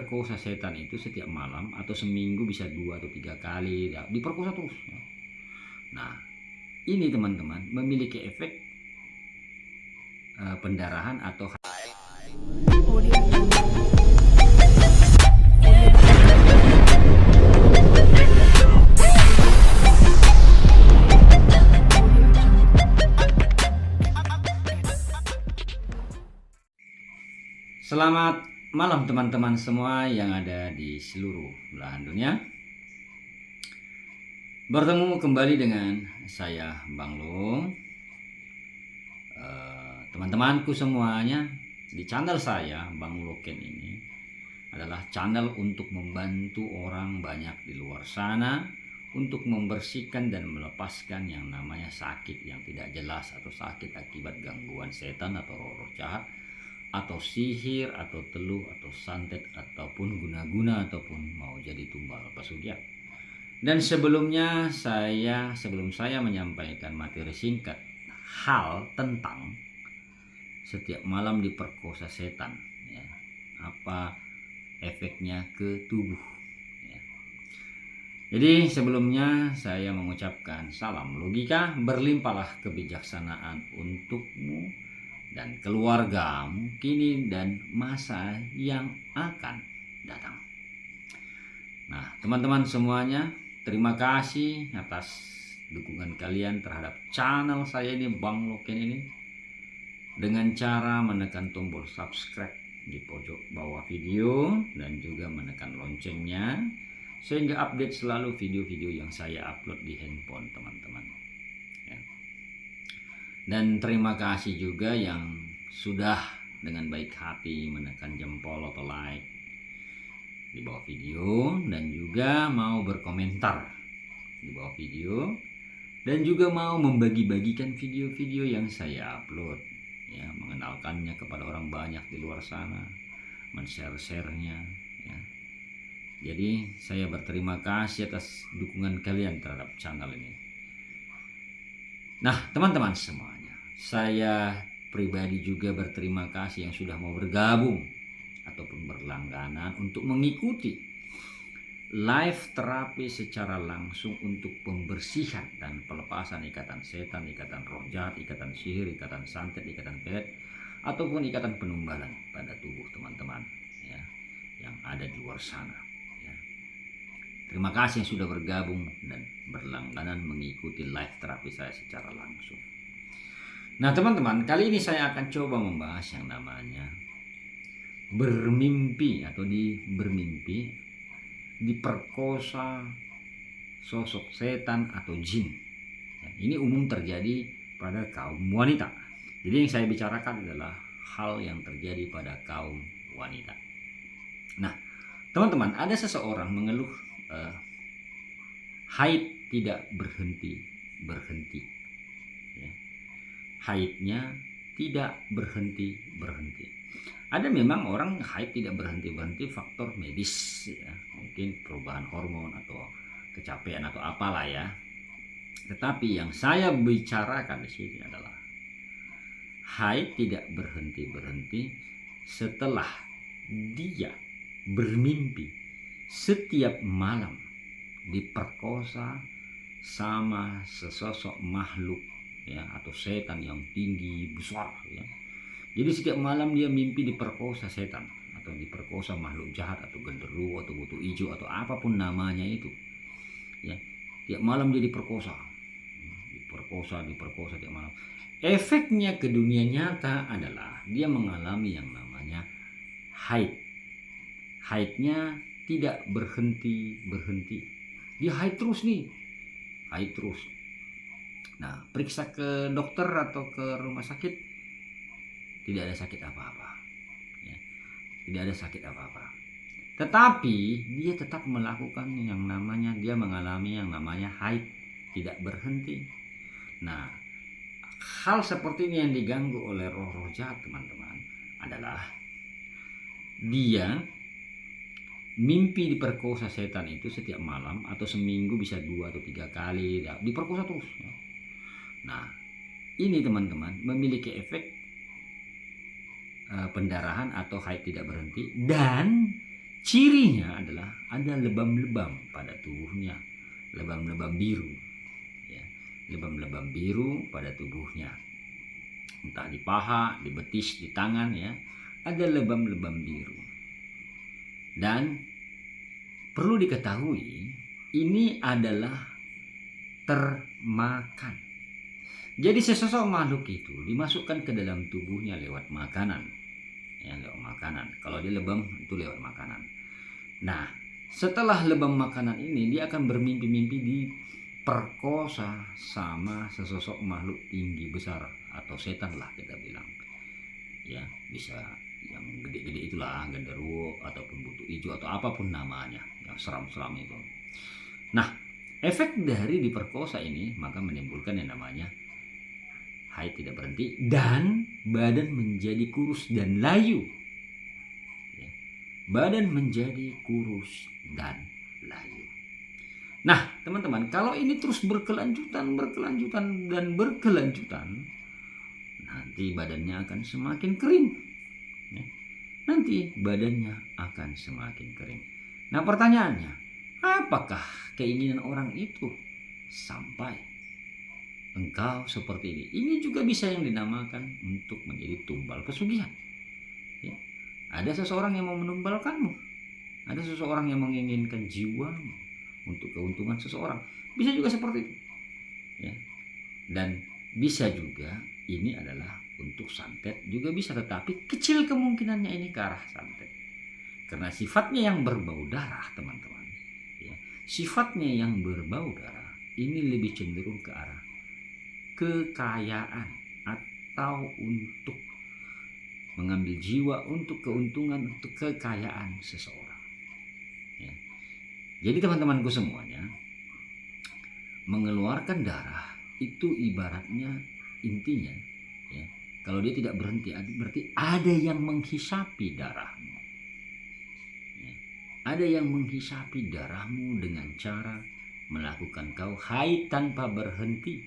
diperkosa setan itu setiap malam atau seminggu bisa 2 atau 3 kali, ya, diperkosa terus. Nah, ini teman-teman memiliki efek pendarahan atau Selamat malam teman-teman semua yang ada di seluruh belahan dunia. Bertemu kembali dengan saya Bang Long. Teman-temanku semuanya, di channel saya Bang Loken ini adalah channel untuk membantu orang banyak di luar sana untuk membersihkan dan melepaskan yang namanya sakit yang tidak jelas atau sakit akibat gangguan setan atau roh jahat atau sihir atau teluh atau santet ataupun guna-guna ataupun mau jadi tumbal pesugihan. Dan sebelum saya menyampaikan materi singkat hal tentang setiap malam diperkosa setan, ya, apa efeknya ke tubuh, ya. Jadi sebelumnya saya mengucapkan salam logika, berlimpahlah kebijaksanaan untukmu dan keluargamu kini dan masa yang akan datang. Nah, teman-teman semuanya, terima kasih atas dukungan kalian terhadap channel saya ini, Bang Loken ini, dengan cara menekan tombol subscribe di pojok bawah video dan juga menekan loncengnya sehingga update selalu video-video yang saya upload di handphone teman-teman. Dan terima kasih juga yang sudah dengan baik hati menekan jempol atau like di bawah video dan juga mau berkomentar di bawah video dan juga mau membagi-bagikan video-video yang saya upload, ya, mengenalkannya kepada orang banyak di luar sana, men-share-nya, ya. Jadi saya berterima kasih atas dukungan kalian terhadap channel ini. Nah, teman-teman semuanya, saya pribadi juga berterima kasih yang sudah mau bergabung ataupun berlangganan untuk mengikuti live terapi secara langsung untuk pembersihan dan pelepasan ikatan setan, ikatan roh jahat, ikatan sihir, ikatan santet, ikatan pelet, ataupun ikatan penumbalan pada tubuh teman-teman, ya, yang ada di luar sana. Terima kasih yang sudah bergabung dan berlangganan mengikuti live terapi saya secara langsung. Nah teman-teman, kali ini saya akan coba membahas yang namanya bermimpi atau bermimpi diperkosa sosok setan atau jin. Ini umum terjadi pada kaum wanita. Jadi yang saya bicarakan adalah hal yang terjadi pada kaum wanita. Nah teman-teman, ada seseorang mengeluh haid tidak berhenti, ya. Haidnya tidak berhenti. Ada memang orang haid tidak berhenti faktor medis, ya, mungkin perubahan hormon atau kecapean atau apalah, ya. Tetapi yang saya bicarakan di sini adalah haid tidak berhenti setelah dia bermimpi setiap malam diperkosa sama sesosok makhluk, ya, atau setan yang tinggi besar, ya. Jadi setiap malam dia mimpi diperkosa setan atau diperkosa makhluk jahat atau genderuwo atau butuh hijau atau apapun namanya itu, ya. Tiap malam dia diperkosa tiap malam. Efeknya ke dunia nyata adalah dia mengalami yang namanya haid. Haidnya tidak berhenti. Dia haid terus nih. Nah, periksa ke dokter atau ke rumah sakit, tidak ada sakit apa-apa, ya. Tidak ada sakit apa-apa. Tetapi dia tetap melakukan yang namanya, dia mengalami yang namanya haid tidak berhenti. Nah, hal seperti ini yang diganggu oleh roh-roh jahat teman-teman adalah dia mimpi diperkosa setan itu setiap malam atau seminggu bisa 2 atau 3 kali, ya, diperkosa terus, ya. Nah ini teman-teman memiliki efek pendarahan atau haid tidak berhenti dan Cirinya adalah ada lebam-lebam pada tubuhnya, lebam-lebam biru, ya, lebam-lebam biru pada tubuhnya, entah di paha, di betis, di tangan, ya, ada lebam-lebam biru. Dan perlu diketahui, ini adalah termakan. Jadi sesosok makhluk itu dimasukkan ke dalam tubuhnya lewat makanan, ya, lewat makanan. Kalau dia lebam itu lewat makanan. Nah, setelah lebam makanan ini dia akan bermimpi-mimpi diperkosa sama sesosok makhluk tinggi besar atau setan lah kita bilang. Ya, bisa yang gede-gede itulah, genderuwo ataupun butuh hijau atau apapun namanya yang seram-seram itu. Nah, efek dari diperkosa ini maka menimbulkan yang namanya haid tidak berhenti dan badan menjadi kurus dan layu. Badan menjadi kurus dan layu. Nah, teman-teman, kalau ini terus berkelanjutan, nanti badannya akan semakin kering. Nanti badannya akan semakin kering. Nah, pertanyaannya, apakah keinginan orang itu sampai engkau seperti ini? Ini juga bisa yang dinamakan untuk menjadi tumbal pesugihan. Ya. Ada seseorang yang mau menumbalkanmu. Ada seseorang yang menginginkan jiwamu untuk keuntungan seseorang. Bisa juga seperti itu. Ya. Dan bisa juga ini adalah untuk santet juga bisa, tetapi kecil kemungkinannya ini ke arah santet. Karena sifatnya yang berbau darah, teman-teman. Ya. Sifatnya yang berbau darah ini lebih cenderung ke arah kekayaan atau untuk mengambil jiwa untuk keuntungan, untuk kekayaan seseorang. Ya. Jadi teman-temanku semuanya, mengeluarkan darah itu ibaratnya intinya, ya, kalau dia tidak berhenti berarti ada yang menghisapi darahmu. Ya. Ada yang menghisapi darahmu dengan cara melakukan kau haid tanpa berhenti.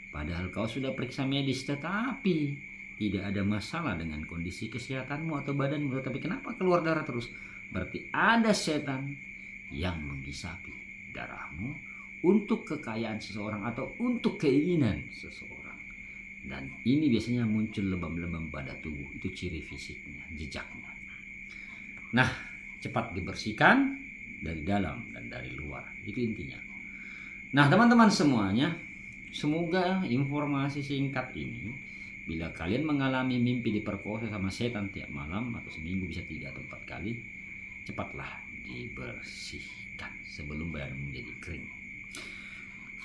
Padahal kau sudah periksa medis tetapi tidak ada masalah dengan kondisi kesehatanmu atau badanmu, tapi kenapa keluar darah terus? Berarti ada setan yang menghisapi darahmu untuk kekayaan seseorang atau untuk keinginan seseorang. Dan ini biasanya muncul lebam-lebam pada tubuh, itu ciri fisiknya, jejaknya. Nah, cepat dibersihkan dari dalam dan dari luar, itu intinya. Nah, teman-teman semuanya, semoga informasi singkat ini, bila kalian mengalami mimpi diperkosa sama setan tiap malam atau seminggu bisa 3 atau 4 kali, cepatlah dibersihkan sebelum badan menjadi kering.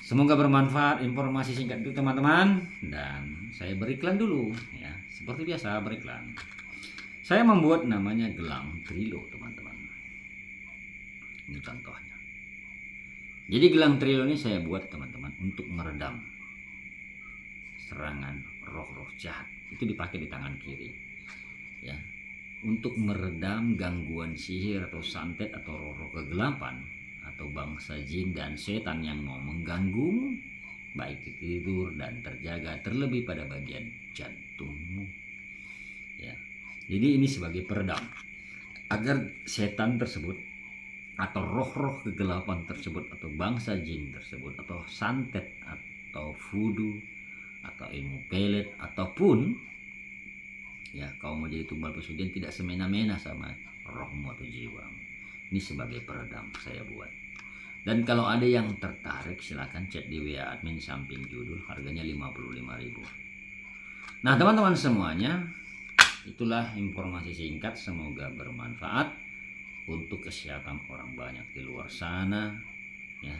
Semoga bermanfaat informasi singkat itu, teman-teman. Dan saya beriklan dulu, ya. Seperti biasa beriklan. Saya membuat namanya gelang trilo, teman-teman. Ini contohnya. Jadi gelang trilo ini saya buat, teman-teman, untuk meredam serangan roh-roh jahat. Itu dipakai di tangan kiri, ya, untuk meredam gangguan sihir atau santet atau roh-roh kegelapan atau bangsa jin dan setan yang mau mengganggumu, baik tidur dan terjaga, terlebih pada bagian jantungmu. Ya, jadi ini sebagai peredam agar setan tersebut atau roh-roh kegelapan tersebut atau bangsa jin tersebut atau santet atau voodoo atau ilmu pelet ataupun ya kau mau jadi tumbal pesugihan tidak semena-mena sama rohmu atau jiwamu. Ini sebagai peredam saya buat. Dan kalau ada yang tertarik silakan chat di WA admin samping judul, harganya 55.000. Nah, teman-teman semuanya, itulah informasi singkat, semoga bermanfaat untuk kesehatan orang banyak di luar sana, ya,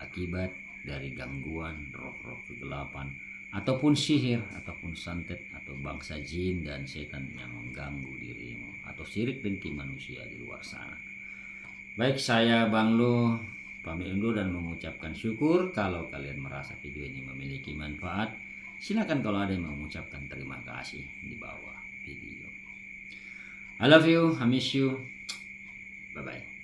akibat dari gangguan roh-roh kegelapan ataupun sihir ataupun santet atau bangsa jin dan setan yang mengganggu dirimu atau sirik dengki manusia di luar sana. Baik, saya Bang Lu pamit undur dan mengucapkan syukur. Kalau kalian merasa video ini memiliki manfaat, silakan kalau ada yang mengucapkan terima kasih di bawah video. I love you, I miss you. Bye bye.